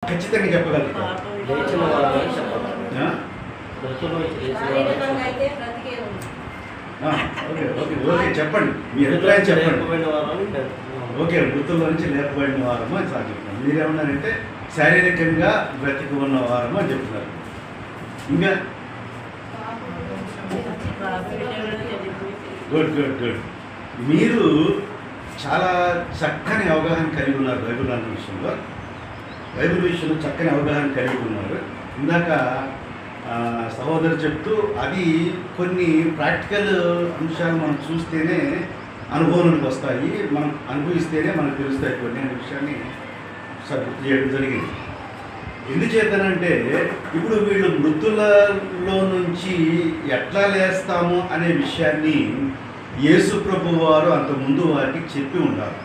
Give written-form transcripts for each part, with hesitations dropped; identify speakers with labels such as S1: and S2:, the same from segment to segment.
S1: ఖచ్చితంగా చెప్పగలుగుతా.
S2: లేచిన వారని చెప్పాలి.
S1: ఆ?
S2: మృతుల్లోంచి లేచిన
S3: శారీరకంగా అయితే బ్రతికే ఉంది.
S1: ఆ, ఓకే ఓకే ఓకే చెప్పండి, మీ అభిప్రాయం చెప్పండి.
S2: లేకపోయిన వారని
S1: ఓకే, మృతుల నుంచి లేపబడిన వారము అని సార్ చెప్తున్నారు. మీరేమన్నారంటే శారీరకంగా బ్రతికి ఉన్న వారము అని చెప్తున్నారు. ఇంకా గుడ్ గుడ్ గుడ్. మీరు చాలా చక్కని అవగాహన కలిగి ఉన్నారు బైబిల్ అన్న విషయంలో. బైబిల్ విషయంలో చక్కని అవగాహన కలిగి ఉన్నారు. ఇందాక సహోదరు చెప్తూ అది కొన్ని ప్రాక్టికల్ అంశాలు మనం చూస్తేనే అనుభవంలోకి వస్తాయి, మనం అనుభవిస్తేనే మనకు తెలుస్తాయి కొన్ని అనే విషయాన్ని గుర్తు చేయడం జరిగింది. ఎందుచేతనంటే ఇప్పుడు వీళ్ళు మృతులలో నుంచి ఎట్లా లేస్తాము అనే విషయాన్ని యేసు ప్రభు వారు అంతకుముందు వారికి చెప్పి ఉండాలి.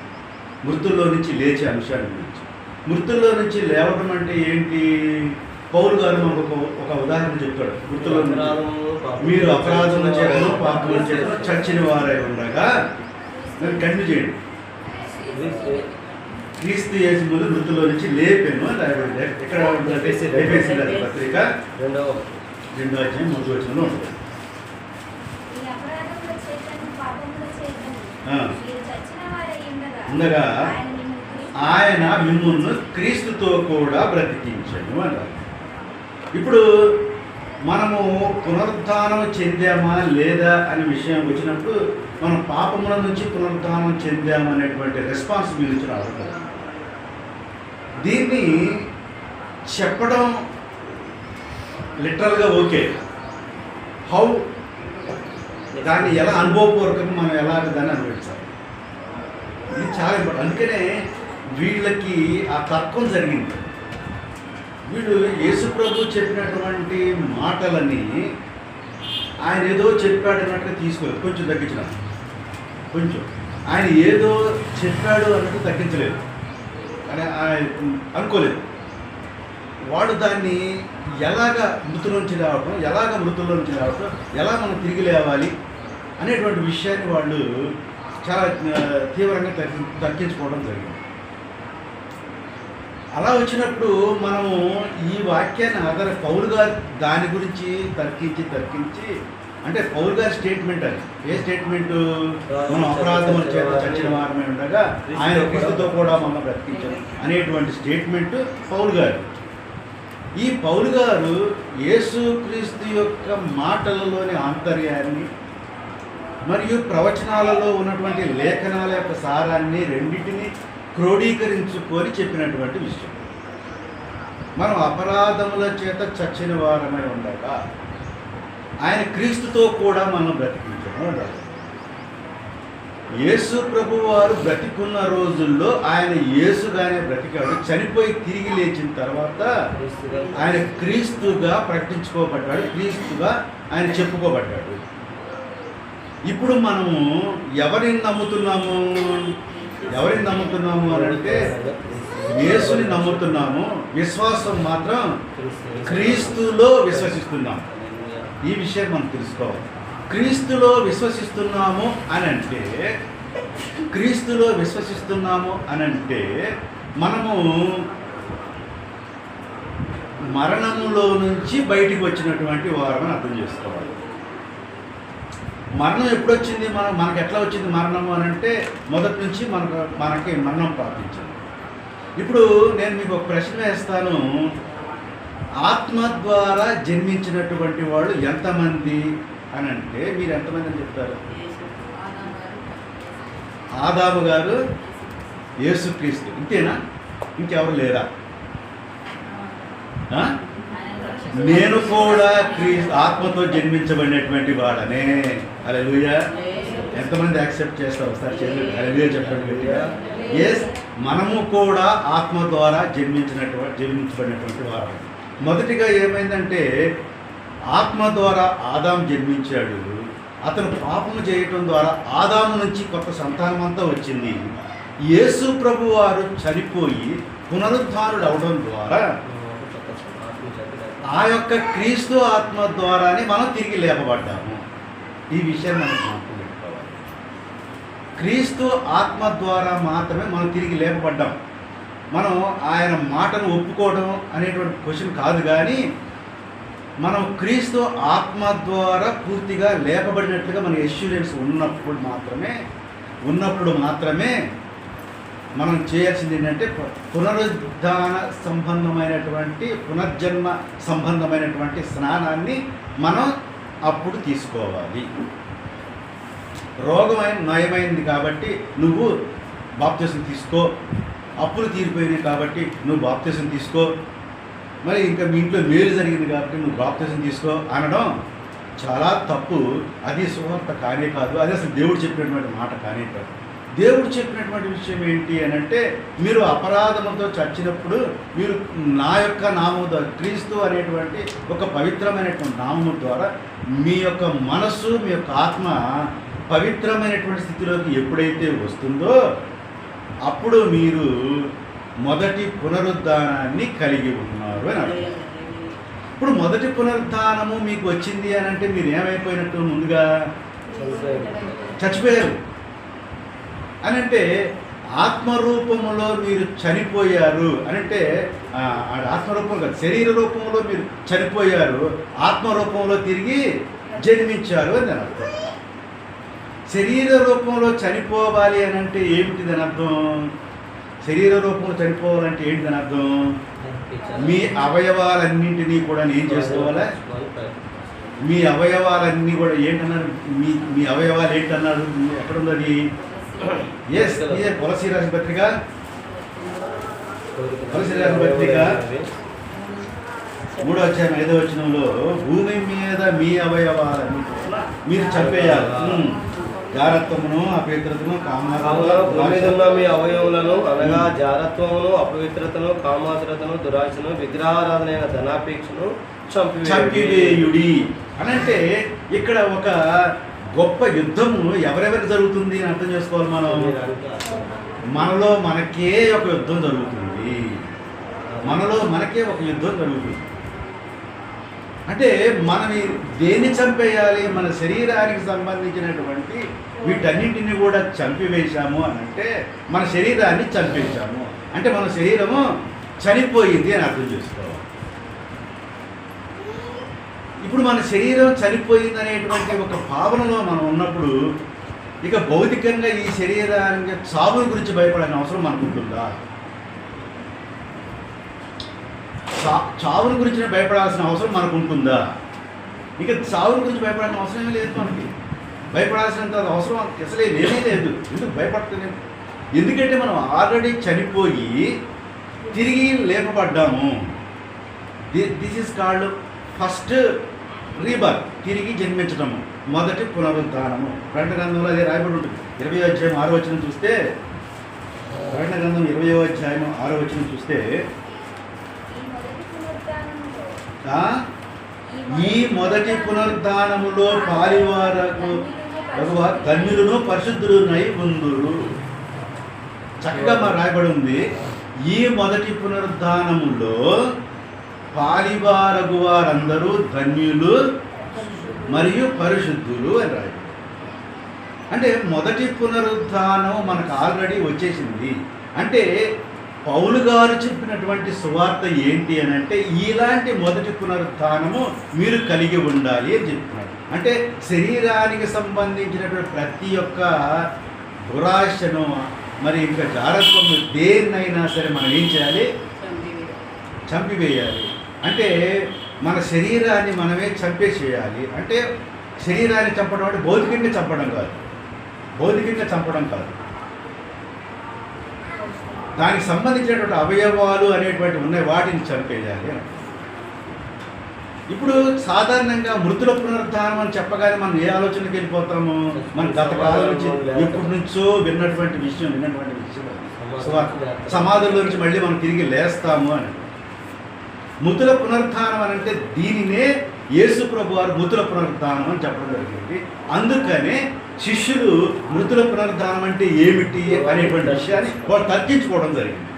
S1: మృతుల్లో నుంచి లేచే అంశాన్ని గురించి. మృతుల్లో నుంచి లేవడం అంటే ఏంటి? పౌలు గారు మనకు ఒక ఉదాహరణ చెప్తాడు. మృతుల్లో మీరు అపరాధం చేతను పాపం చేతను చచ్చిన వారై ఉండగా కంటిన్యూ చేయండి. క్రీస్తు యేసు ముందు మృతుల్లో నుంచి లేపాను అని రాయబడింది. ఎక్కడ ఉంటుంది? ఎఫెసీ పత్రిక
S2: 2వ
S1: అధ్యాయం 3వ వచనంలో ఉంటుంది. ఉండగా ఆయన మిమ్మును క్రీస్తుతో కూడా బ్రతికించను అన్నారు. ఇప్పుడు మనము పునరుద్ధానం చెందామా లేదా అనే విషయం వచ్చినప్పుడు మనం పాపముల నుంచి పునరుద్ధానం చెందామా అనేటువంటి రెస్పాన్సిబిలిటీ రావడం. దీన్ని చెప్పడం లిటరల్గా ఓకే, హౌ దాన్ని ఎలా అనుభవపూర్వకంగా మనం ఎలా దాన్ని అనుభవించాలి, ఇది చాలా ఇంపార్టెంట్. అందుకనే వీళ్ళకి ఆ తర్కం జరిగింది. వీళ్ళు యేసు ప్రభు చెప్పినటువంటి మాటలని ఆయన ఏదో చెప్పాడన్నట్టుగా తీసుకోలేదు, కొంచెం తగ్గించిన కొంచెం ఆయన ఏదో చెప్పాడు అన్నట్టు తగ్గించలేదు అని అనుకోలేదు. వాడు దాన్ని ఎలాగ మృతులోంచి రావటం, ఎలాగ మృతుల్లోంచి రావటం, ఎలా మనం తిరిగి లేవాలి అనేటువంటి విషయాన్ని వాళ్ళు చాలా తీవ్రంగా తగ్గించుకోవడం జరిగింది. అలా వచ్చినప్పుడు మనము ఈ వాక్యాన్ని పౌలు గారు దాని గురించి తర్కించి అంటే పౌలు గారి స్టేట్మెంట్ అది. ఏ స్టేట్మెంటు? మనం అపరాధముల చేత చచ్చిన వారమే ఉండగా ఆయన క్రీస్తుతో కూడా మనం బ్రతికించాం అనేటువంటి స్టేట్మెంట్ పౌలు గారు. ఈ పౌలు గారు యేసుక్రీస్తు యొక్క మాటలలోని ఆంతర్యాన్ని మరియు ప్రవచనాలలో ఉన్నటువంటి లేఖనాల యొక్క సారాన్ని రెండింటినీ క్రోడీకరించుకొని చెప్పినటువంటి విషయం. మనం అపరాధముల చేత చచ్చిన వారమై ఉండగా ఆయన క్రీస్తుతో కూడా మనం బ్రతికించాము అన్నారు. యేసు ప్రభు వారు బ్రతికున్న రోజుల్లో ఆయన యేసుగానే బ్రతికాడు. చనిపోయి తిరిగి లేచిన తర్వాత ఆయన క్రీస్తుగా ప్రకటించుకోబడ్డాడు, క్రీస్తుగా ఆయన చెప్పుకోబడ్డాడు. ఇప్పుడు మనము ఎవరిని నమ్ముతున్నాము అని అంటే యేసుని నమ్ముతున్నాము. విశ్వాసం మాత్రం క్రీస్తులో విశ్వసిస్తున్నాము. ఈ విషయం మనం తెలుసుకోవాలి. క్రీస్తులో విశ్వసిస్తున్నాము అని అంటే మనము మరణములో నుంచి బయటికి వచ్చినటువంటి వారని అర్థం చేసుకోవాలి. మరణం ఎప్పుడొచ్చింది? మనకు ఎట్లా వచ్చింది మరణము అని అంటే మొదటి నుంచి మనకి మరణం ప్రాప్తించింది. ఇప్పుడు నేను మీకు ఒక ప్రశ్న వేస్తాను. ఆత్మ ద్వారా జన్మించినటువంటి వాళ్ళు ఎంతమంది అని అంటే మీరు ఎంతమంది అని చెప్తారు? ఆదాము గారు, యేసుక్రీస్తు, ఇంతేనా? ఇంకెవరు లేరా? నేను కూడా ఆత్మతో జన్మించబడినటువంటి వాడనే. హల్లెలూయా. ఎంతమంది యాక్సెప్ట్ చేస్తారు? ఒకసారి చేయండి, హల్లెలూయా చెప్పండి గట్టిగా. ఎస్, మనము కూడా ఆత్మ ద్వారా జన్మించబడినటువంటి వారు. మొదటిగా ఏమైందంటే ఆత్మ ద్వారా ఆదాము జన్మించాడు. అతను పాపము చేయటం ద్వారా ఆదాము నుంచి కొత్త సంతానం అంతా వచ్చింది. యేసు ప్రభు వారు చనిపోయి పునరుద్ధానుడు అవడం ద్వారా ఆ యొక్క క్రీస్తు ఆత్మ ద్వారానే మనం తిరిగి లేపబడ్డాము. ఈ విషయం మనం జ్ఞాపకం పెట్టుకోవాలి. క్రీస్తు ఆత్మ ద్వారా మాత్రమే మనం తిరిగి లేపబడ్డాం. మనం ఆయన మాటను ఒప్పుకోవడం అనేటువంటి క్వశ్చన్ కాదు, కానీ మనం క్రీస్తు ఆత్మ ద్వారా పూర్తిగా లేపబడినట్లుగా మన ఎష్యూరెన్స్ ఉన్నప్పుడు మాత్రమే మనం చేయాల్సింది ఏంటంటే పునరుద్ధాన సంబంధమైనటువంటి పునర్జన్మ సంబంధమైనటువంటి స్నానాన్ని మనం అప్పుడు తీసుకోవాలి. నయమైంది కాబట్టి నువ్వు బాప్తిసం తీసుకో, అప్పులు తీరిపోయినాయి కాబట్టి నువ్వు బాప్తిసం తీసుకో, మరి ఇంకా మీ ఇంట్లో మేలు జరిగింది కాబట్టి నువ్వు బాప్తిసం తీసుకో అనడం చాలా తప్పు. అది సువార్త కానే కాదు, అది అసలు దేవుడు చెప్పినటువంటి మాట కానే కాదు. దేవుడు చెప్పినటువంటి విషయం ఏంటి అని అంటే, మీరు అపరాధములతో చచ్చినప్పుడు మీరు నా యొక్క నామము ద్వారా, క్రీస్తు అనేటువంటి ఒక పవిత్రమైనటువంటి నామము ద్వారా మీ యొక్క మనస్సు, మీ యొక్క ఆత్మ పవిత్రమైనటువంటి స్థితిలోకి ఎప్పుడైతే వస్తుందో అప్పుడు మీరు మొదటి పునరుద్ధానాన్ని కలిగి ఉన్నారు అని అర్థం. ఇప్పుడు మొదటి పునరుద్ధానము మీకు వచ్చింది అని అంటే మీరు ఏమైపోయినట్టు? ముందుగా చచ్చిపోయారు అని అంటే ఆత్మరూపములో మీరు చనిపోయారు అని అంటే ఆత్మరూపం కాదు, శరీర రూపంలో మీరు చనిపోయారు, ఆత్మరూపంలో తిరిగి జన్మించారు అని అర్థం. శరీర రూపంలో చనిపోవాలి అని అంటే ఏమిటిదని అర్థం? శరీర రూపంలో చనిపోవాలంటే ఏంటిదని అర్థం? మీ అవయవాలన్నింటినీ కూడా ఏం చేసుకోవాలా? మీ అవయవాలన్నీ కూడా ఏంటన్నారు? మీ అవయవాలు ఏంటన్నారు? ఎక్కడున్నది? ఎస్, ఇదే తులసి రాసిన పత్రిక 3:5 భూమి మీద మీ అవయవాలని మీరు చంపేయాలి. జారత్వమును అపవిత్రతను
S2: కామాతురతను మీ అవయవులను అనగా జారత్వమును అపవిత్రతను కామాతురతను దురాశను విగ్రహారాధనైన ధనాపేక్షను
S1: చంపివేయుడి అనంటే ఇక్కడ ఒక గొప్ప యుద్ధము ఎవరెవరికి జరుగుతుంది అని అర్థం చేసుకోవాలి. మనలో మనకే ఒక యుద్ధం జరుగుతుంది. అంటే మనం దేన్ని చంపేయాలి? మన శరీరానికి సంబంధించినటువంటి వీటన్నింటినీ కూడా చంపివేశాము అని అంటే మన శరీరాన్ని చంపేశాము అంటే మన శరీరము చనిపోయింది అని అర్థం చేసుకోవాలి. ఇప్పుడు మన శరీరం చనిపోయింది అనేటువంటి ఒక భావనలో మనం ఉన్నప్పుడు ఇక భౌతికంగా ఈ శరీరానికి చావుని గురించి భయపడాల్సిన అవసరం మనకు ఉంటుందా? చావుని గురించి భయపడాల్సిన అవసరం మనకు ఉంటుందా? ఇక చావుని గురించి భయపడాల్సిన అవసరం లేదు. మనకి భయపడాల్సినంత అవసరం అసలే లేనే లేదు. ఎందుకు భయపడలేదు? ఎందుకంటే మనం ఆల్రెడీ చనిపోయి తిరిగి లేపబడ్డాము. This is called first rebirth, తిరిగి జన్మించడము, మొదటి పునరుద్ధానము. ప్రకటన గ్రంథంలో అదే రాయబడి ఉంటుంది. 20:6 చూస్తే, ప్రకటన గ్రంథం 20:6 చూస్తే ఈ మొదటి పునరుద్ధానములో పాలివారకు ధన్యులను పరిశుద్ధులునై ఉందురు. చక్కగా మా రాయబడి ఉంది. ఈ మొదటి పునరుద్ధానములో పాలివారగు వారందరూ ధన్యులు మరియు పరిశుద్ధులు అని రాయబడి. అంటే మొదటి పునరుద్ధానం మనకు ఆల్రెడీ వచ్చేసింది. అంటే పౌలు గారు చెప్పినటువంటి సువార్త ఏంటి అని అంటే ఇలాంటి మొదటి పునరుద్ధానము మీరు కలిగి ఉండాలి అని చెప్తున్నాడు. అంటే శరీరానికి సంబంధించినటువంటి ప్రతి ఒక్క దురాశను మరి ఇంకా జారత్వం దేన్నైనా సరే మనం ఏం చేయాలి? చంపివేయాలి. అంటే మన శరీరాన్ని మనమే చంపేసేయాలి. అంటే శరీరాన్ని చంపడం అంటే భౌతికంగా చంపడం కాదు, దానికి సంబంధించినటువంటి అవయవాలు అనేటువంటి ఉన్నాయి, వాటిని చంపేయాలి. ఇప్పుడు సాధారణంగా మృతుల పునరుద్ధానం అని చెప్పగానే మనం ఏ ఆలోచనకి వెళ్ళిపోతాము? మన గత కాలం నుంచి ఎప్పటి నుంచో విన్నటువంటి విషయం సమాధుల నుంచి మళ్ళీ మనం తిరిగి లేస్తాము అని. మృతుల పునరుద్ధానం అని అంటే దీనినే యేసు ప్రభు వారు మృతుల పునరుద్ధానం అని చెప్పడం జరిగింది. అందుకనే శిష్యులు మృతుల పునరుద్ధానం అంటే ఏమిటి అనేటువంటి విషయాన్ని వాళ్ళు తర్కించుకోవడం జరిగింది.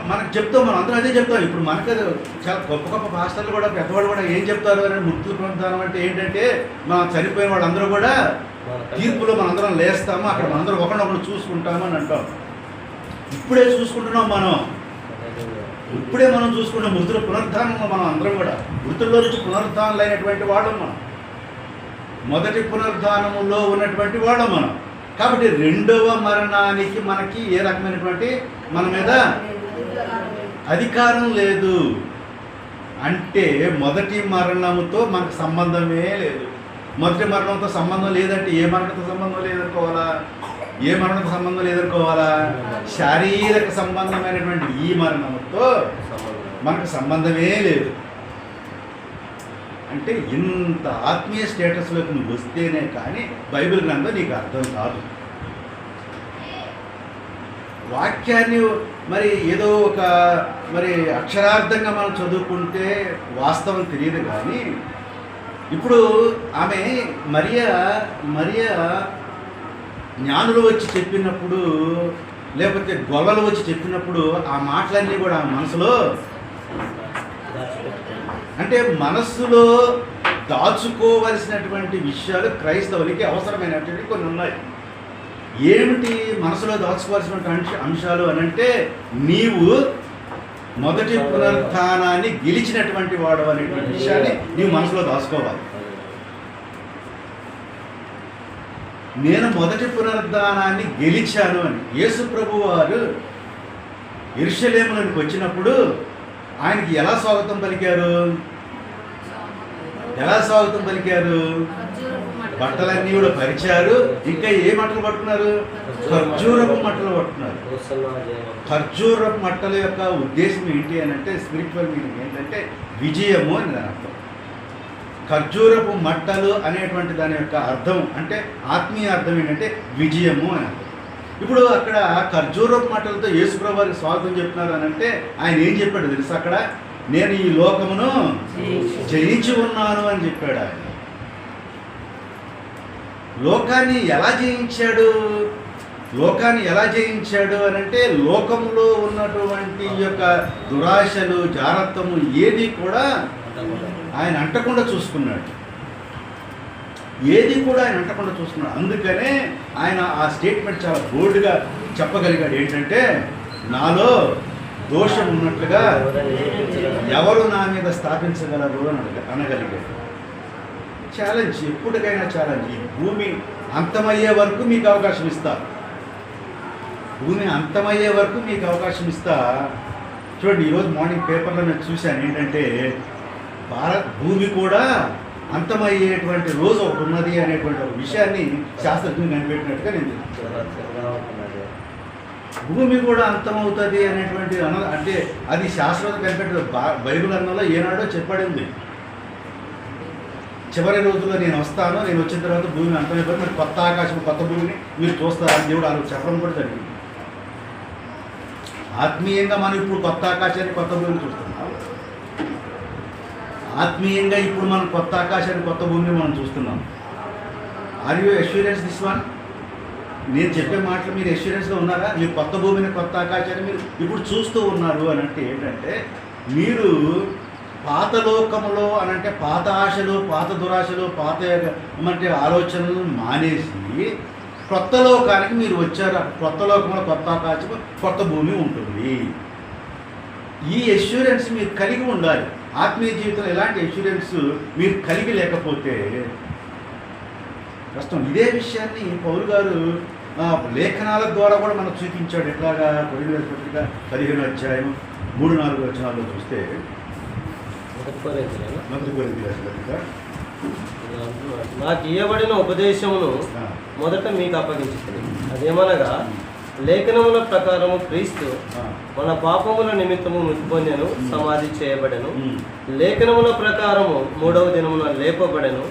S1: మనకు చెప్తాం, మనం అందరూ అదే చెప్తాం. ఇప్పుడు మనకు చాలా గొప్ప పాస్టర్లు కూడా, పెద్దవాళ్ళు కూడా ఏం చెప్తారు అని, మృతుల పునరుద్ధానం అంటే ఏంటంటే మనం చనిపోయిన వాళ్ళందరూ కూడా తీర్పులో మనందరం లేస్తాము, అక్కడ మనందరం ఒకరినొకరు చూసుకుంటాము అని అంటాం. ఇప్పుడే చూసుకుంటున్నాం మనం, ఇప్పుడే మనం చూసుకుంటాం. మృతుల పునరుద్ధానంలో మనం అందరం కూడా మృతుల్లో నుంచి పునరుద్ధానాలు అయినటువంటి వాళ్ళం మనం, మొదటి పునరుద్ధానములో ఉన్నటువంటి వాళ్ళం మనం. కాబట్టి రెండవ మరణానికి మనకి ఏ రకమైనటువంటి మన మీద అధికారం లేదు. అంటే మొదటి మరణముతో మనకు సంబంధమే లేదు. మొదటి మరణంతో సంబంధం లేదంటే ఏ మరణంతో సంబంధం లేదనుకోవాలా? ఏ మరణంతో సంబంధం లేదనుకోవాలా? శారీరక సంబంధమైనటువంటి ఈ మరణంతో మనకు సంబంధమే లేదు. అంటే ఇంత ఆత్మీయ స్టేటస్లోకి నువ్వు వస్తేనే కానీ బైబిల్ గ్రంథం నీకు అర్థం కాదు. వాక్యాన్ని మరి ఏదో ఒక మరి అక్షరార్థంగా మనం చదువుకుంటే వాస్తవం తెలియదు. కానీ ఇప్పుడు ఆమె మరియా జ్ఞానులు వచ్చి చెప్పినప్పుడు, లేకపోతే గొల్లలు వచ్చి చెప్పినప్పుడు ఆ మాటలన్నీ కూడా ఆ మనసులో, అంటే మనస్సులో దాచుకోవలసినటువంటి విషయాలు క్రైస్తవులకి అవసరమైనటువంటి కొన్ని ఉన్నాయి. ఏమిటి మనసులో దాచుకోవాల్సినటువంటి అంశాలు అని అంటే, నీవు మొదటి పునరుత్థానాన్ని గెలిచినటువంటి వాడు అనేటువంటి విషయాన్ని నీవు మనసులో దాచుకోవాలి. నేను మొదటి పునరుద్ధానాన్ని గెలిచాను అని యేసు ప్రభు వారు యెరూషలేములోకి వచ్చినప్పుడు ఆయనకి ఎలా స్వాగతం పలికారు? బట్టలన్నీ కూడా పరిచారు. ఇంకా ఏ మట్టలు పట్టుకున్నారు? ఖర్జూరపు మట్టలు పట్టుకున్నారు. ఖర్జూరపు మట్టల యొక్క ఉద్దేశం ఏంటి అని అంటే, స్పిరిచువల్ మీనింగ్ ఏంటంటే విజయము అని దాని అర్థం. ఖర్జూరపు మట్టలు అనేటువంటి దాని యొక్క అర్థం అంటే ఆత్మీయ అర్థం ఏంటంటే విజయము అని అర్థం. ఇప్పుడు అక్కడ ఖర్జూరపు మట్టలతో యేసుప్రభు వారికి స్వాగతం చెప్తున్నారు అని అంటే ఆయన ఏం చెప్పాడు తెలుసా? అక్కడ నేను ఈ లోకమును జయించి ఉన్నాను అని చెప్పాడు. ఆయన లోకాన్ని ఎలా జయించాడు అని అంటే, లోకంలో ఉన్నటువంటి యొక్క దురాశలు, జారత్వము ఏది కూడా ఆయన అంటకుండా చూసుకున్నాడు. అందుకనే ఆయన ఆ స్టేట్మెంట్ చాలా బోల్డ్గా చెప్పగలిగాడు. ఏంటంటే, నాలో దోషం ఉన్నట్లుగా ఎవరు నా మీద స్థాపించగలరు అని అనగలిగాడు. ఛాలెంజ్, ఎప్పటికైనా ఛాలెంజ్. ఈ భూమి అంతమయ్యే వరకు మీకు అవకాశం ఇస్తా. చూడండి, ఈరోజు మార్నింగ్ పేపర్లో నేను చూశాను ఏంటంటే, భూమి కూడా అంతమయ్యేటువంటి రోజు ఒకటి ఉన్నది అనేటువంటి ఒక విషయాన్ని శాస్త్రజ్ఞులు కనిపెట్టినట్టుగా నేను భూమి కూడా అంతమవుతుంది అనేటువంటి అంటే అది శాస్త్రజ్ఞులు కనిపెట్టిన బైబిల్ అన్నలో ఏనాడో చెప్పబడింది. చివరి రోజుల్లో నేను వస్తాను, నేను వచ్చిన తర్వాత భూమి అంతమైపోయి మరి కొత్త ఆకాశం, కొత్త భూమిని మీరు చూస్తారని దేవుడు ఆ రోజు చెప్పడం కూడా జరిగింది. ఆత్మీయంగా మనం ఇప్పుడు కొత్త ఆకాశాన్ని, కొత్త భూమిని చూస్తున్నాం. ఆత్మీయంగా ఇప్పుడు మనం కొత్త ఆకాశాన్ని, కొత్త భూమిని మనం చూస్తున్నాం. Are you assurance this one? నేను చెప్పే మాటలు మీరు అష్యూరెన్స్గా ఉన్నారా? మీరు కొత్త భూమిని, కొత్త ఆకాశాన్ని మీరు ఇప్పుడు చూస్తూ ఉన్నారు అని అంటే ఏంటంటే, మీరు పాత లోకములో అనంటే పాత ఆశలు, పాత దురాశలు, పాత అంటే ఆలోచనలు మానేసి కొత్త లోకానికి మీరు వచ్చారు. కొత్త లోకంలో కొత్త ఆకాశం, కొత్త భూమి ఉంటుంది. ఈ అష్యూరెన్స్ మీరు కలిగి ఉండాలి. ఆత్మీయ జీవితంలో ఎలాంటి అష్యూరెన్స్ మీరు కలిగి లేకపోతే కష్టం. ఇదే విషయాన్ని పౌలు గారు లేఖనాల ద్వారా కూడా మనకు చూపించాడు. ఎట్లాగా? కొరింథీయుల పత్రిక 15వ అధ్యాయం 3-4 వచనాల్లో చూస్తే, మొదటి కొరింథీయుల పత్రిక,
S2: నాకు ఇవ్వబడిన ఉపదేశమును మొదట మీకు అప్పగించుతుంది. అదేమనగా, లేఖనముల ప్రకారము క్రీస్తు మన పాపముల నిమిత్తము మృతి పొందెను, సమాధి చేయబడెను. లేఖనముల ప్రకారము 3వ దినమున లేపబడెను.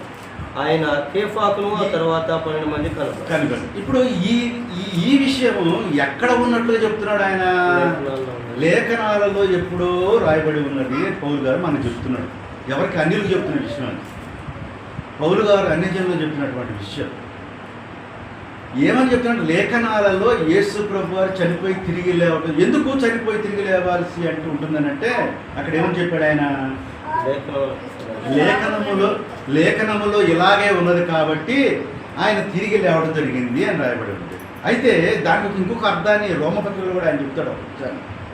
S2: ఆయన కేఫాకును, ఆ తర్వాత 12 మంది కనబడి.
S1: ఇప్పుడు ఈ విషయము ఎక్కడ ఉన్నట్లుగా చెప్తున్నాడు ఆయన? లేఖనాలలో ఎప్పుడో రాయబడి ఉన్నది పౌలు గారు మనకు చెప్తున్నాడు. ఎవరికి? అన్యులకు చెప్తున్న విషయం అది. పౌలు గారు అన్యజనులకు చెప్తున్నటువంటి విషయం ఏమని చెప్తున్నాడు? లేఖనాలలో యేసు ప్రభు వారు చనిపోయి తిరిగి లేవటం. ఎందుకు చనిపోయి తిరిగి లేవాల్సి అంటూ ఉంటుందనంటే, అక్కడ ఏమని చెప్పాడు ఆయన? లేఖనములో ఇలాగే ఉన్నది కాబట్టి ఆయన తిరిగి లేవడం జరిగింది అని రాయబడి ఉంది. అయితే దానికి ఇంకొక అర్థాన్ని రోమపత్రికలో కూడా ఆయన చెప్తాడు.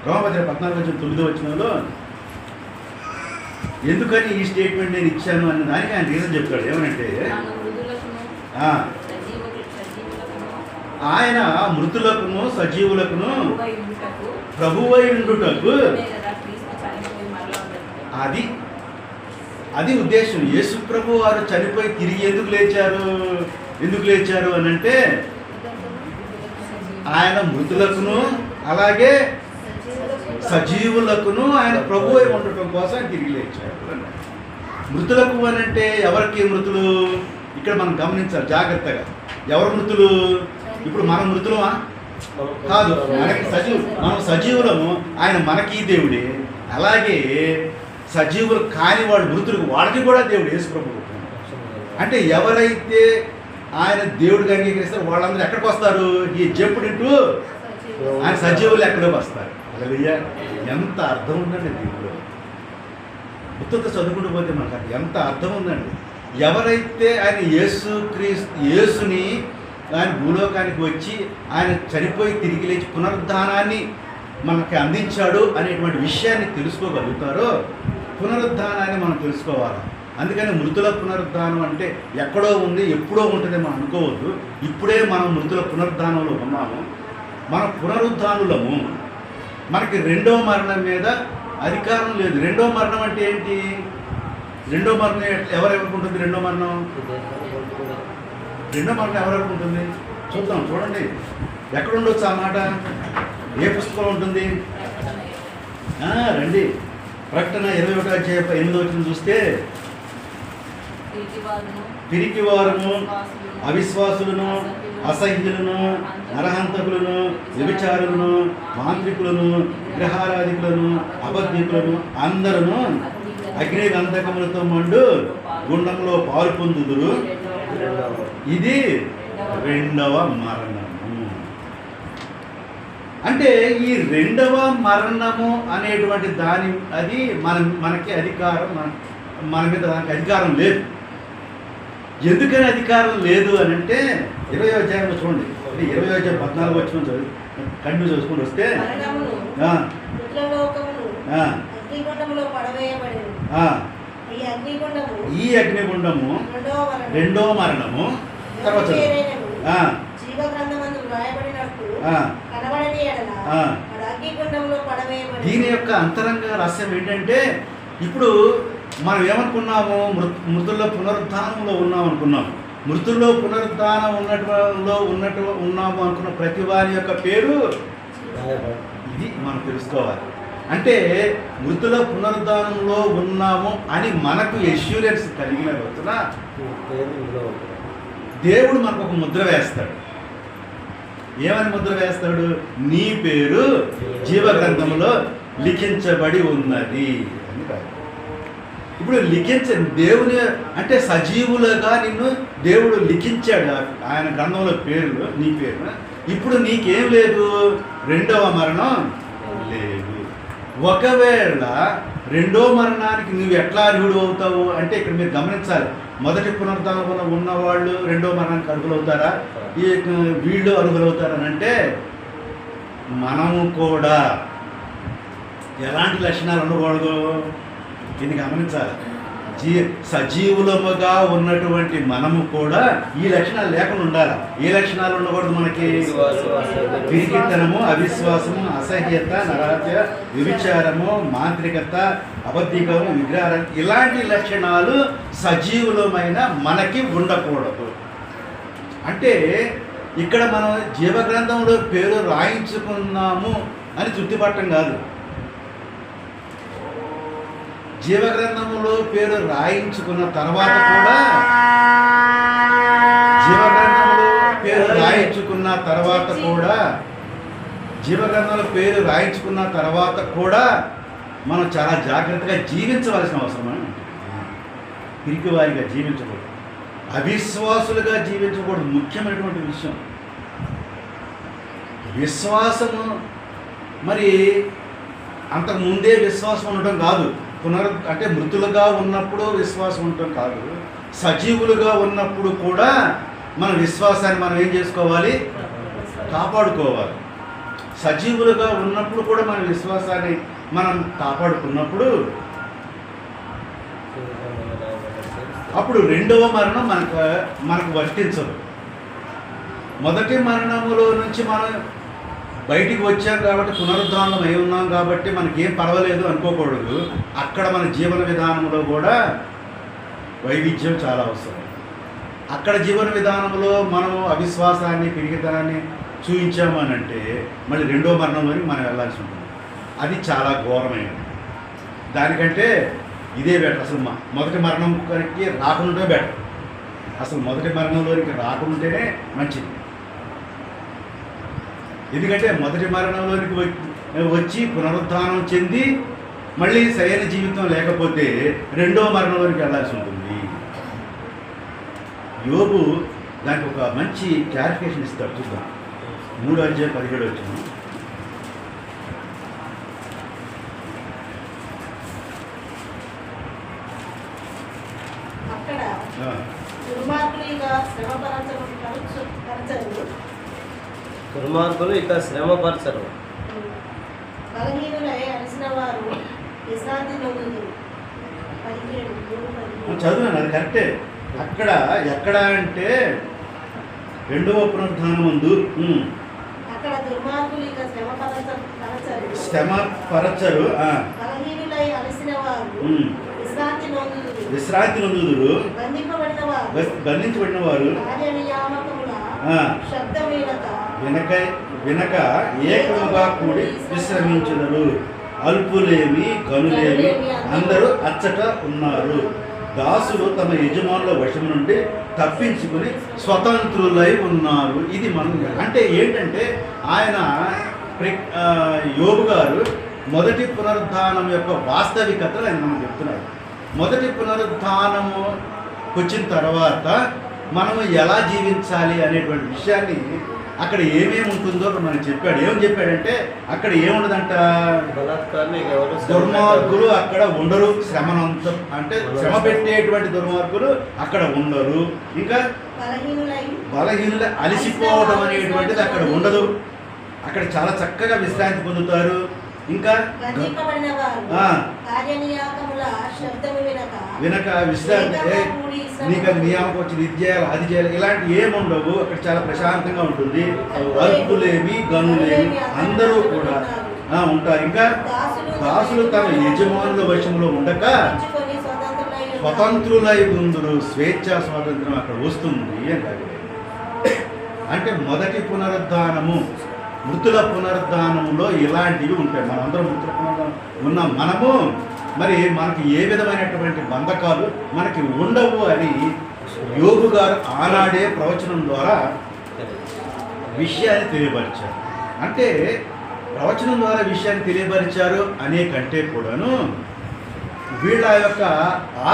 S1: రోమపత్రిక 14:9 ఎందుకని ఈ స్టేట్మెంట్ నేను ఇచ్చాను అన్న దానికి ఆయన రీజన్ చెప్తాడు. ఏమనంటే ఆయన మృతులకును సజీవులకును ప్రభువై ఉండుటకు అది ఉద్దేశం. యేసు ప్రభు వారు చనిపోయి తిరిగి ఎందుకు లేచారు అని అంటే ఆయన మృతులకును అలాగే సజీవులకును ఆయన ప్రభు అయి ఉండటం కోసం ఆయన తిరిగి లేచారు. మృతులకు అని అంటే ఎవరికి మృతులు? ఇక్కడ మనం గమనించాలి జాగ్రత్తగా. ఎవరు మృతులు? ఇప్పుడు మనం మృతులమా? కాదు, మనకి మనం సజీవులము. ఆయన మనకి దేవుడే. అలాగే సజీవులు కాని వాడు మృతులకు వాడికి కూడా దేవుడు యేసు ప్రభు. అంటే ఎవరైతే ఆయన దేవుడికి అంగీకరిస్తారు వాళ్ళందరూ ఎక్కడికి వస్తారు? ఈ చెప్పుడింటూ ఆయన సజీవులు ఎక్కడికి వస్తారు. అలా ఎంత అర్థం ఉందండి దీంట్లో. ఉత్తత చదువుకుంటూ పోతే మనకు అది ఎంత అర్థం ఉందండి. ఎవరైతే ఆయన యేసుని ఆయన భూలోకానికి వచ్చి ఆయన చనిపోయి తిరిగి లేచి పునరుద్ధానాన్ని మనకి అందించాడు అనేటువంటి విషయాన్ని తెలుసుకోగలుగుతారో పునరుద్ధానాన్ని మనం తెలుసుకోవాలి. అందుకని మృతుల పునరుద్ధానం అంటే ఎక్కడో ఉంది, ఎప్పుడో ఉంటుంది మనం అనుకోవద్దు. ఇప్పుడే మనం మృతుల పునరుద్ధానంలో ఉన్నాము. మన పునరుద్ధానులము. మనకి రెండవ మరణం మీద అధికారం లేదు. రెండవ మరణం అంటే ఏంటి? రెండో మరణం ఎవరెవరికి ఉంటుంది? రెండో మరణం ఎవరెవరికి ఉంటుంది? చూడండి ఎక్కడ ఉండొచ్చు ఆ మాట. ఏ పుస్తకంలో ఉంటుంది? రండి, ప్రకటన 21:8 చూస్తే పిరికివారును అవిశ్వాసులను అసహ్యులను నరహంతకులను వ్యభిచారులను మాంత్రికులను విగ్రహారాధికులను అబద్ధికులను అందరూ అగ్ని గంధకములతో మండు గుండంలో పాలు పొందుదురు. ఇది రెండవ మరణము. అంటే ఈ రెండవ మరణము అనేటువంటి దాని అది మనకి అధికారం, మన మీద దానికి అధికారం లేదు. ఎందుకని అధికారం లేదు అని అంటే 20వ అధ్యాయంలో చూడండి. 20వ అధ్యాయం 14 వచ్చిన కంటిన్యూ చేసుకుని వస్తే ఈ అగ్నిగుండము రెండో మరణము. తర్వాత దీని యొక్క అంతరంగ రహస్యం ఏంటంటే ఇప్పుడు మనం ఏమనుకున్నాము? మృతుల్లో పునరుద్ధానంలో ఉన్నాం అనుకున్నాము. మృతుల్లో పునరుద్ధానం ఉన్నాము అనుకున్న ప్రతి వారి యొక్క పేరు ఇది మనం తెలుసుకోవాలి. అంటే మృతుల పునరుద్ధానంలో ఉన్నాము అని మనకు ఎష్యూరెన్స్ కలిగిన రోజున దేవుడు మనకు ఒక ముద్ర వేస్తాడు. ఏమని ముద్ర వేస్తాడు? నీ పేరు జీవగ్రంథంలో లిఖించబడి ఉన్నది అని. ఇప్పుడు దేవుని అంటే సజీవులుగా నిన్ను దేవుడు లిఖించాడు ఆయన గ్రంథంలో పేరులో నీ పేరు. ఇప్పుడు నీకేం లేదు, రెండవ మరణం లేదు. ఒకవేళ రెండో మరణానికి నువ్వు ఎట్లా అర్హుడు అవుతావు అంటే ఇక్కడ మీరు గమనించాలి. మొదటి పునరుద్ధానంలో ఉన్నవాళ్ళు రెండో మరణానికి అర్హులవుతారా? వీళ్ళు అర్హులవుతారని అంటే మనము కూడా ఎలాంటి లక్షణాలు ఉండకూడదు దీన్ని గమనించాలి. సజీవులముగా ఉన్నటువంటి మనము కూడా ఈ లక్షణాలు లేకుండా ఉండాలి. ఏ లక్షణాలు ఉండకూడదు మనకి? పిరికితనము, అవిశ్వాసము, అసహ్యత, నరహత్య, వ్యభిచారము, మాంత్రికత, అబద్ధికము, విగ్రహాలు, ఇలాంటి లక్షణాలు సజీవులమైన మనకి ఉండకూడదు. అంటే ఇక్కడ మనం జీవగ్రంథంలో పేరు రాయించుకున్నాము అని తృప్తిపట్టం కాదు. జీవగ్రంథంలో పేరు రాయించుకున్న తర్వాత కూడా జీవగ్రంథంలో పేరు రాయించుకున్న తర్వాత కూడా మనం చాలా జాగ్రత్తగా జీవించవలసిన అవసరం. పిరికివారిగా జీవించకూడదు, అవిశ్వాసులుగా జీవించకూడదు. ముఖ్యమైనటువంటి విషయం విశ్వాసము. మరి అంతకుముందే విశ్వాసం ఉండటం కాదు, అంటే మృతులుగా ఉన్నప్పుడు విశ్వాసం ఉండటం కాదు, సజీవులుగా ఉన్నప్పుడు కూడా మన విశ్వాసాన్ని మనం ఏం చేసుకోవాలి? కాపాడుకోవాలి. సజీవులుగా ఉన్నప్పుడు కూడా మన విశ్వాసాన్ని మనం కాపాడుకున్నప్పుడు అప్పుడు రెండవ మరణం మనకు వర్తించదు. మొదటి మరణములో నుంచి మనం బయటికి వచ్చాం కాబట్టి, పునరుద్ధానం అయి ఉన్నాం కాబట్టి మనకేం పర్వాలేదు అనుకోకూడదు. అక్కడ మన జీవన విధానంలో కూడా వైవిధ్యం చాలా అవసరం. అక్కడ జీవన విధానంలో మనం అవిశ్వాసాన్ని, పిరిగితనాన్ని చూపించాము అని అంటే మళ్ళీ రెండో మరణంలోకి మనం వెళ్ళాల్సి ఉంటుంది. అది చాలా ఘోరమైనది. దానికంటే ఇదే బెటర్. అసలు మొదటి మరణంకి రాకుండా బెటర్. అసలు మొదటి మరణంలోనికి రాకుంటేనే మంచిది. ఎందుకంటే మొదటి మరణంలోనికి వచ్చి పునరుద్ధానం చెంది మళ్ళీ సరైన జీవితం లేకపోతే రెండో మరణంలోనికి వెళ్ళాల్సి ఉంటుంది. యోబు దానికి ఒక మంచి క్లారిఫికేషన్ ఇస్తాడు. చూద్దాం. 3:17
S3: అక్కడ దుర్మార్గులు ఇక
S2: శ్రమపరచరు.
S3: బలహీనులై అలసిన వారు విశ్రాంతి నొందుదురు. 17
S1: చదువున్నాను, అది కరెక్టే. అక్కడ ఎక్కడ అంటే రెండవ పునరుద్ధానం ముందు
S3: అక్కడ దుర్మార్గులు ఇక
S1: శ్రమపరచరు.
S3: బలహీనులై అలసిన వారు
S1: విశ్రాంతి నొందుదురు.
S3: బంధించబడిన వారు
S1: వినక ఏకముగా కూడి విశ్రమించుదరు. అల్పులేమి గనులేమి అందరూ అచ్చట ఉన్నారు. దాసులు తమ యజమానుల వశం నుండి తప్పించుకుని స్వతంత్రులై ఉన్నారు. ఇది మనం అంటే ఏంటంటే ఆయన యోబు గారు మొదటి పునరుద్ధానం యొక్క వాస్తవికతలు ఆయన మనం చెప్తున్నాడు. మొదటి పునరుద్ధానము వచ్చిన తర్వాత మనము ఎలా జీవించాలి అనేటువంటి విషయాన్ని అక్కడ ఏమేమి ఉంటుందో మనకు చెప్పాడు. ఏమని చెప్పాడంటే అక్కడ ఏముండదంట, దుర్మార్గులు అక్కడ ఉండరు. శ్రమనంత అంటే శ్రమ పెట్టేటువంటి దుర్మార్గులు అక్కడ ఉండరు. ఇంకా బలహీనులు అలసిపోవడం అనేటువంటిది అక్కడ ఉండదు. అక్కడ చాలా చక్కగా విశ్రాంతి పొందుతారు. ఇంకా వినక విశ్రాంతి, నీకు అది నియామకం వచ్చింది, ఇది చేయాలి, అది చేయాలి, ఇలాంటి ఏముండవు. అక్కడ చాలా ప్రశాంతంగా ఉంటుంది. అల్పులేమి గనులేమి అందరూ కూడా ఉంటారు. ఇంకా దాసులు తమ యజమానుల వశంలో ఉండక స్వతంత్రులై ఉందరు. స్వేచ్ఛ స్వాతంత్రం అక్కడ వస్తుంది అంటారు. అంటే మొదటి పునరుద్ధానము, మృతుల పునరుద్ధానంలో ఇలాంటివి ఉంటాయి. మనందరం మృతుల పునరుద్ధానం ఉన్నాం. మనము మరి మనకి ఏ విధమైనటువంటి బంధకాలు మనకి ఉండవు అని యోబు గారు ఆనాడే ప్రవచనం ద్వారా విషయాన్ని తెలియపరిచారు. అంటే ప్రవచనం ద్వారా విషయాన్ని తెలియపరిచారు అనే కంటే కూడాను వీళ్ళ యొక్క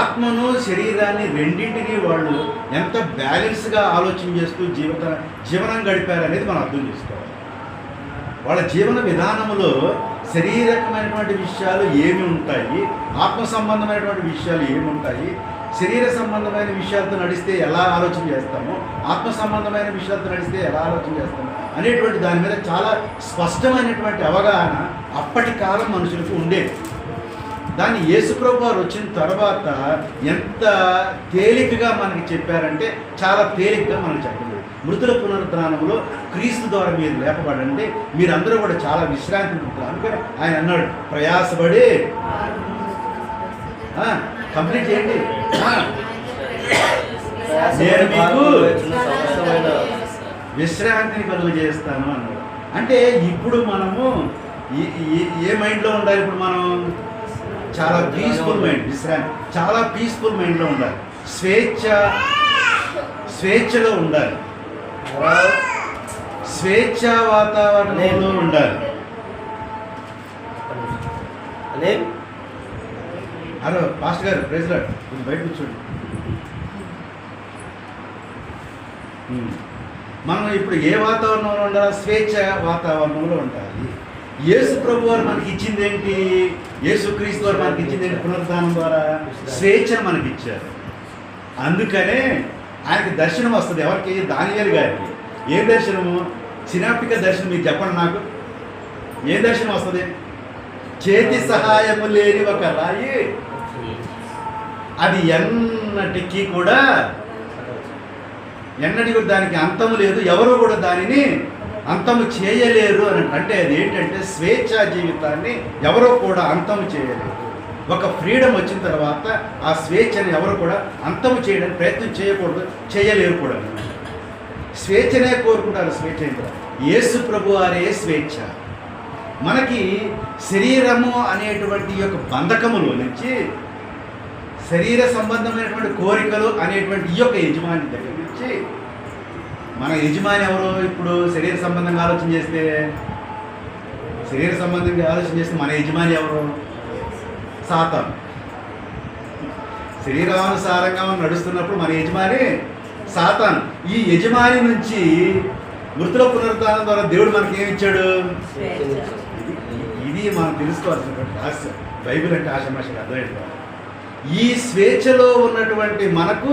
S1: ఆత్మను శరీరాన్ని రెండింటినీ వాళ్ళు ఎంత బ్యాలెన్స్గా ఆలోచన చేస్తూ జీవనం గడిపారనేది మనం అర్థం చేసుకోవాలి. వాళ్ళ జీవన విధానంలో శరీరకమైనటువంటి విషయాలు ఏమి ఉంటాయి, ఆత్మ సంబంధమైనటువంటి విషయాలు ఏమి ఉంటాయి, శరీర సంబంధమైన విషయాలతో నడిస్తే ఎలా ఆలోచన చేస్తామో, ఆత్మ సంబంధమైన విషయాలతో నడిస్తే ఎలా ఆలోచన చేస్తామో అనేటువంటి దాని మీద చాలా స్పష్టమైనటువంటి అవగాహన అప్పటి కాలం మనుషులకు ఉండేది. దాన్ని యేసుప్రభు వారు వచ్చిన తర్వాత ఎంత తేలికగా మనకి చెప్పారంటే చాలా తేలికగా మనకు చెప్పలేదు. మృతుల పునరుద్ధానంలో క్రీస్తు ద్వారా మీరు లేపబడండి, మీరందరూ కూడా చాలా విశ్రాంతి పొందుతారు. అందుకని ఆయన అన్నాడు, ప్రయాసపడి కంప్లీట్ చేయండి, నేను మీకు విశ్రాంతిని కలుగు చేస్తాను అన్నాడు. అంటే ఇప్పుడు మనము ఏ మైండ్లో ఉండాలి? ఇప్పుడు మనం చాలా పీస్ఫుల్ మైండ్, విశ్రాంతి, చాలా పీస్ఫుల్ మైండ్లో ఉండాలి, స్వేచ్ఛలో ఉండాలి, స్వేచ్ఛ వాతావరణంలో ఉండాలి. హలో పాస్టర్ గారు, ప్రైజ్ లార్డ్, బయట కూర్చోండి. మనం ఇప్పుడు ఏ వాతావరణంలో ఉండాలి? స్వేచ్ఛ వాతావరణంలో ఉండాలి. యేసు ప్రభు వారు మనకి ఇచ్చింది ఏంటి? యేసుక్రీస్తు వారు మనకి ఇచ్చింది ఏంటి? పునరుద్ధానం ద్వారా స్వేచ్ఛను మనకి ఇచ్చారు. అందుకనే ఆయనకి దర్శనం వస్తుంది. ఎవరికి? దానియేలు గారికి. ఏం దర్శనము? సినాప్టికల్ దర్శనం. మీరు చెప్పండి నాకు, ఏం దర్శనం వస్తుంది? చేతి సహాయము లేని ఒక రాయి, అది ఎన్నటికీ కూడా దానికి అంతము లేదు, ఎవరు కూడా దానిని అంతము చేయలేరు అని. అంటే అది ఏంటంటే స్వేచ్ఛా జీవితాన్ని ఎవరో కూడా అంతము చేయలేరు. ఒక ఫ్రీడమ్ వచ్చిన తర్వాత ఆ స్వేచ్ఛని ఎవరు కూడా అంతము చేయడానికి ప్రయత్నం చేయకూడదు, చేయలేరు కూడా. స్వేచ్ఛనే కోరుకుంటారు. స్వేచ్ఛ అయితే యేసు ప్రభు వారే స్వేచ్ఛ. మనకి శరీరము అనేటువంటి యొక్క బంధకములో నుంచి, శరీర సంబంధమైనటువంటి కోరికలు అనేటువంటి ఈ యొక్క యజమాని దగ్గర నుంచి, మన యజమాని ఎవరు? ఇప్పుడు శరీర సంబంధంగా ఆలోచన చేస్తే మన యజమాని ఎవరు? సాతాను. శరీరానుసారంగా నడుస్తున్నప్పుడు మన యజమాని సాతాను. ఈ యజమాని నుంచి మృతుల పునరుద్ధానం ద్వారా దేవుడు మనకి ఏమి ఇచ్చాడు? ఇది మనం తెలుసుకోవాల్సినటువంటి రహస్యం. బైబిల్ అంటే ఆషామాషిగా అర్థమైంది. ఈ స్వేచ్ఛలో ఉన్నటువంటి మనకు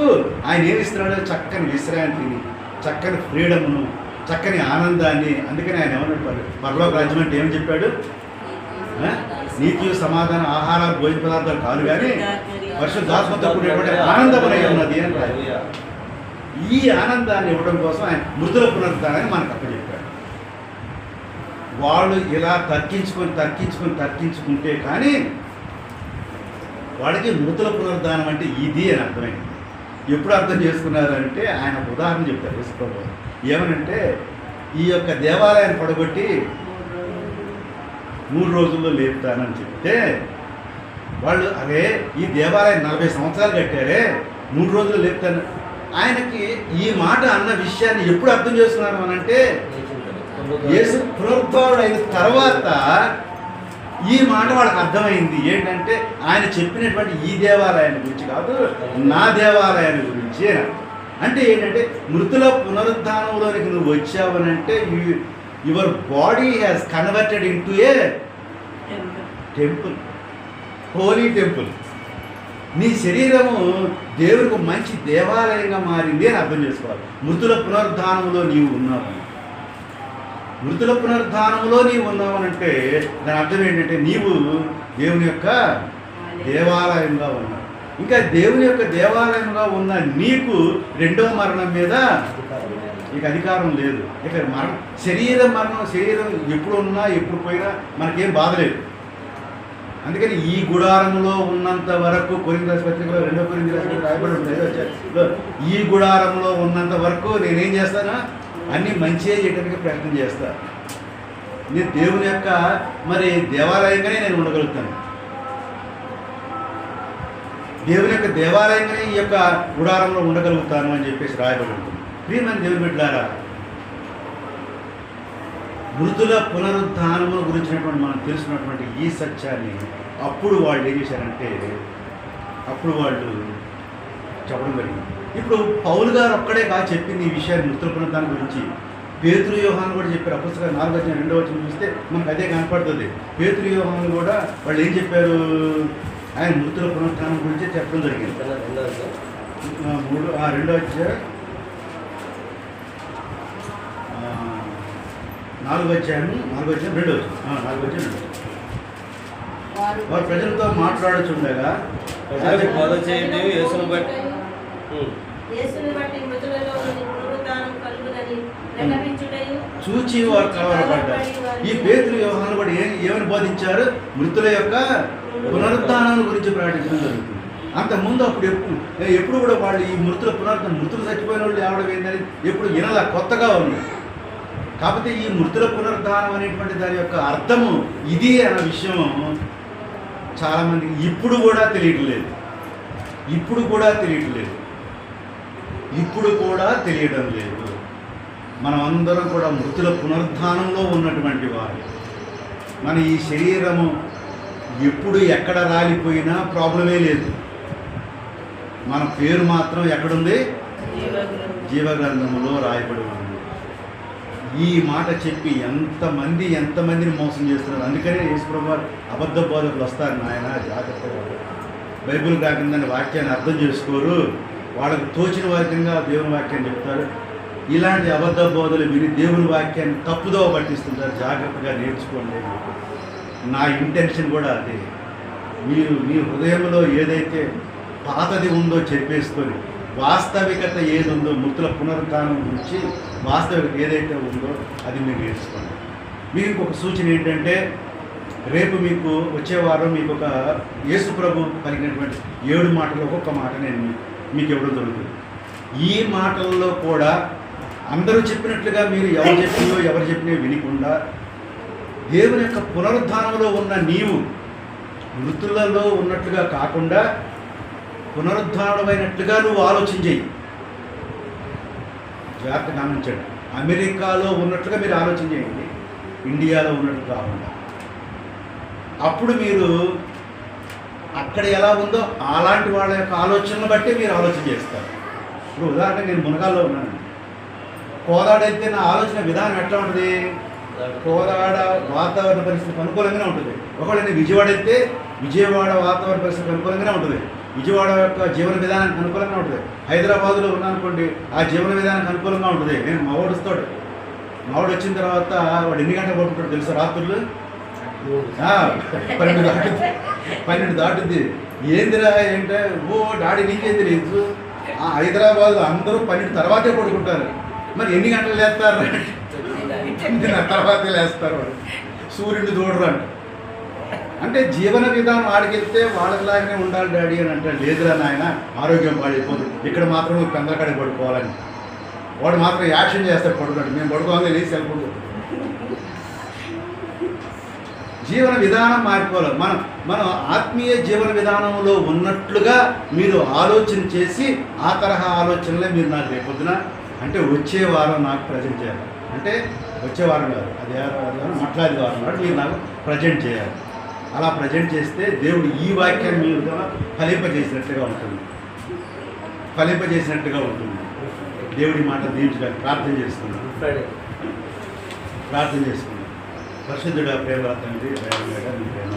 S1: ఆయన ఏమి ఇస్తున్నాడు? చక్కని విశ్రాంతిని, చక్కని ఫ్రీడమ్ను, చక్కని ఆనందాన్ని. అందుకని ఆయన ఏమన్నాడు? పరలోక రాజ్యం అంటే ఏమని చెప్పాడు? నీతియు సమాధాన ఆహారాలు భోజన పదార్థాలు కాదు కానీ పరిశుద్ధాత్మతో కూడినటువంటి ఆనందమై ఉన్నది అని రాదు. ఈ ఆనందాన్ని ఇవ్వడం కోసం ఆయన మృతుల పునరుద్ధానాన్ని మనకు అప్పచెప్పాడు. వాళ్ళు ఇలా తర్కించుకుంటే కానీ వాళ్ళకి మృతుల పునరుద్ధానం అంటే ఇది అని అర్థమైంది. ఎప్పుడు అర్థం చేసుకున్నారంటే ఆయన ఒక ఉదాహరణ చెప్తారు యేసుప్రభు. ఏమనంటే ఈ యొక్క దేవాలయాన్ని పడగొట్టి 3 రోజుల్లో లేపుతానని చెప్తే వాళ్ళు అరే ఈ దేవాలయం 40 సంవత్సరాలు కట్టారే, 3 రోజుల్లో లేపుతాను. ఆయనకి ఈ మాట అన్న విషయాన్ని ఎప్పుడు అర్థం చేసుకున్నారు అనంటే యేసు పునరుద్ధానుడు అయిన తర్వాత ఈ మాట వాళ్ళకి అర్థమైంది. ఏంటంటే ఆయన చెప్పినటువంటి ఈ దేవాలయాన్ని గురించి కాదు, నా దేవాలయాన్ని గురించి. అంటే ఏంటంటే మృతుల పునరుద్ధానంలోనికి నువ్వు వచ్చావనంటే your body has converted into a temple, holy temple. నీ శరీరము దేవుడికి మంచి దేవాలయంగా మారింది అని అర్థం చేసుకోవాలి. మృతుల పునరుద్ధానంలో నీవు ఉన్నావు. మృతుల పునరుద్ధానంలో నీవు ఉన్నావనంటే దాని అర్థం ఏంటంటే నీవు దేవుని యొక్క దేవాలయంగా ఉన్నావు. ఇంకా దేవుని యొక్క దేవాలయంగా ఉన్న నీకు రెండవ మరణం మీద ఇక అధికారం లేదు. ఇక శరీరం ఎప్పుడు ఉన్నా ఎప్పుడు పోయినా మనకేం బాధ లేదు. అందుకని ఈ గుడారంలో ఉన్నంత వరకు కొరింథీ పత్రికలో 2 కొరింథీ రాయబడి ఉంటుంది. ఈ గుడారంలో ఉన్నంత వరకు నేనేం చేస్తానా? అన్నీ మంచిగా చేయడానికి ప్రయత్నం చేస్తా. నేను దేవుని యొక్క మరి దేవాలయంగానే నేను ఉండగలుగుతాను. దేవుని యొక్క దేవాలయంగానే ఈ యొక్క గుడారంలో ఉండగలుగుతాను అని చెప్పేసి రాయబడి ఉంటుంది. ప్రియమైన దేవుని బిడ్డలారా, మృతుల పునరుద్ధానము గురించినటువంటి మనం తెలుసుకున్నటువంటి ఈ సత్యాన్ని అప్పుడు వాళ్ళు ఏం చేశారంటే వాళ్ళు చెప్పడం జరిగింది. ఇప్పుడు పౌలు గారు ఒక్కడే కాదు చెప్పింది ఈ విషయాన్ని మృతుల పునరుద్ధానం గురించి. పేతురు యోహాను కూడా చెప్పారు. అపుస్తకాలు 4:2 చూస్తే మనకు అదే కనపడుతుంది. పేతురు యోహాను కూడా వాళ్ళు ఏం చెప్పారు? ఆయన మృతుల పునరుద్ధానం గురించి చెప్పడం జరిగింది. 4:2 వారు ప్రజలతో మాట్లాడుచుండగా
S2: ప్రజలకు బోధ చేయుటయు యేసును బట్టి
S3: మృతులలో పునరుద్ధానం కలుగునని ప్రకటించుటయు
S1: చూచి వారు కలవరపడ్డారు. ఈ పేతురు యోహాను కూడా ఏమని బోధించారు? మృతుల యొక్క పునరుద్ధానం గురించి ప్రకటించడం జరుగుతుంది. అంతకుముందు ఎప్పుడు కూడా వాళ్ళు ఈ మృతులు చచ్చిపోయిన వాళ్ళు ఎవడం ఏంటని ఎప్పుడు వినలా, కొత్తగా ఉంది. కాకపోతే ఈ మృతుల పునరుద్ధానం అనేటువంటి దాని యొక్క అర్థము ఇది అన్న విషయం చాలామందికి ఇప్పుడు కూడా తెలియడం లేదు. మనం అందరం కూడా మృతుల పునరుద్ధానంలో ఉన్నటువంటి వారు. మన ఈ శరీరము ఎప్పుడు ఎక్కడ రాలిపోయినా ప్రాబ్లమే లేదు. మన పేరు మాత్రం ఎక్కడుంది? జీవగ్రంథములో రాయబడి ఉంది. ఈ మాట చెప్పి ఎంతమందిని మోసం చేస్తున్నారు. అందుకనే యేసుప్రభు అబద్ధ బోధకులు వస్తారు. నాయన జాగ్రత్తగా బైబిల్ కాకుండా వాక్యాన్ని అర్థం చేసుకోరు, వాళ్ళకు తోచిన వాక్యంగా దేవుని వాక్యాన్ని చెప్తారు. ఇలాంటి అబద్ధ బోధలు విని దేవుని వాక్యాన్ని తప్పుదోవ పట్టిస్తుంటారు. జాగ్రత్తగా నేర్చుకోండి. నా ఇంటెన్షన్ కూడా అదే. మీరు మీ హృదయంలో ఏదైతే పాతది ఉందో చెప్పేసుకొని వాస్తవికత ఏది ఉందో, మృతుల పునరుద్ధానం గురించి వాస్తవికత ఏదైతే ఉందో అది మీరు నేర్చుకోండి. మీకు ఇంకొక సూచన ఏంటంటే, రేపు మీకు వచ్చే వారం మీకు ఒక యేసు ప్రభు పలికినటువంటి 7 మాటలు ఒక్కొక్క మాట నేను మీకు ఇవ్వడం జరుగుతుంది. ఈ మాటల్లో కూడా అందరూ చెప్పినట్లుగా మీరు ఎవరు చెప్పినవి వినకుండా దేవుని యొక్క పునరుద్ధానంలో ఉన్న నీవు మృతులలో ఉన్నట్లుగా కాకుండా పునరుద్ధానమైనట్లుగా నువ్వు ఆలోచన చేయి. జాగ్రత్త గమనించండి. అమెరికాలో ఉన్నట్లుగా మీరు ఆలోచన చేయండి, ఇండియాలో ఉన్నట్టు కాకుండా. అప్పుడు మీరు అక్కడ ఎలా ఉందో అలాంటి వాళ్ళ యొక్క ఆలోచనలు బట్టి మీరు ఆలోచన చేస్తారు. ఇప్పుడు ఉదాహరణ నేను మునగాల్లో ఉన్నాను. కోదాడైతే నా ఆలోచన విధానం ఎట్లా ఉంటుంది? కోదాడ వాతావరణ పరిస్థితికి అనుకూలంగానే ఉంటుంది. ఒకవేళ నేను విజయవాడ అయితే విజయవాడ వాతావరణ పరిస్థితికి అనుకూలంగానే ఉంటుంది. విజయవాడ యొక్క జీవన విధానానికి అనుకూలంగా ఉంటుంది. హైదరాబాదులో ఉన్నానుకోండి, ఆ జీవన విధానానికి అనుకూలంగా ఉంటుంది. నేను మావాడుస్తాడు. మావాడు వచ్చిన తర్వాత వాడు ఎన్ని గంటలు పడుకుంటాడు తెలుసా? రాత్రులు 12 దాటుద్ది. ఏందిరా ఏంటే, ఓ డాడీ నీకేం తెలియదు. హైదరాబాద్లో అందరూ 12 తర్వాతే పడుకుంటారు. మరి ఎన్ని గంటలు లేస్తారు? 9 తర్వాతే లేస్తారు. సూర్యుడు చూడరు అంటే జీవన విధానం ఆడికెళ్తే వాళ్ళలాగానే ఉండాలి డాడీ అని అంటాడు. లేదురా నాయన, ఆరోగ్యం పాడైపోతుంది. ఇక్కడ మాత్రం నువ్వు పెందలకాడే పడుకోవాలని. వాడు మాత్రం యాక్షన్ చేస్తాడు పడుకోండి. మేము పడుకోవాలి లేచి వెళ్ళకూడదు. జీవన విధానం మారిపోవాలి. మనం ఆత్మీయ జీవన విధానంలో ఉన్నట్లుగా మీరు ఆలోచన చేసి ఆ తరహా ఆలోచనలే మీరు నాకు రేపొద్దున అంటే వచ్చే వారం నాకు ప్రజెంట్ చేయాలి. అంటే వచ్చే వారం కాదు, అది మాట్లాడే వారం నాడు మీరు నాకు ప్రజెంట్ చేయాలి. అలా ప్రజెంట్ చేస్తే దేవుడు ఈ వాక్యాన్ని మీ విధంగా ఫలింపజేసినట్టుగా ఉంటుంది. దేవుడి మాట దీవించడానికి ప్రార్థన చేసుకున్నాం. పరిశుద్ధుడా, ప్రేమ తండ్రి, మీ ప్రేమ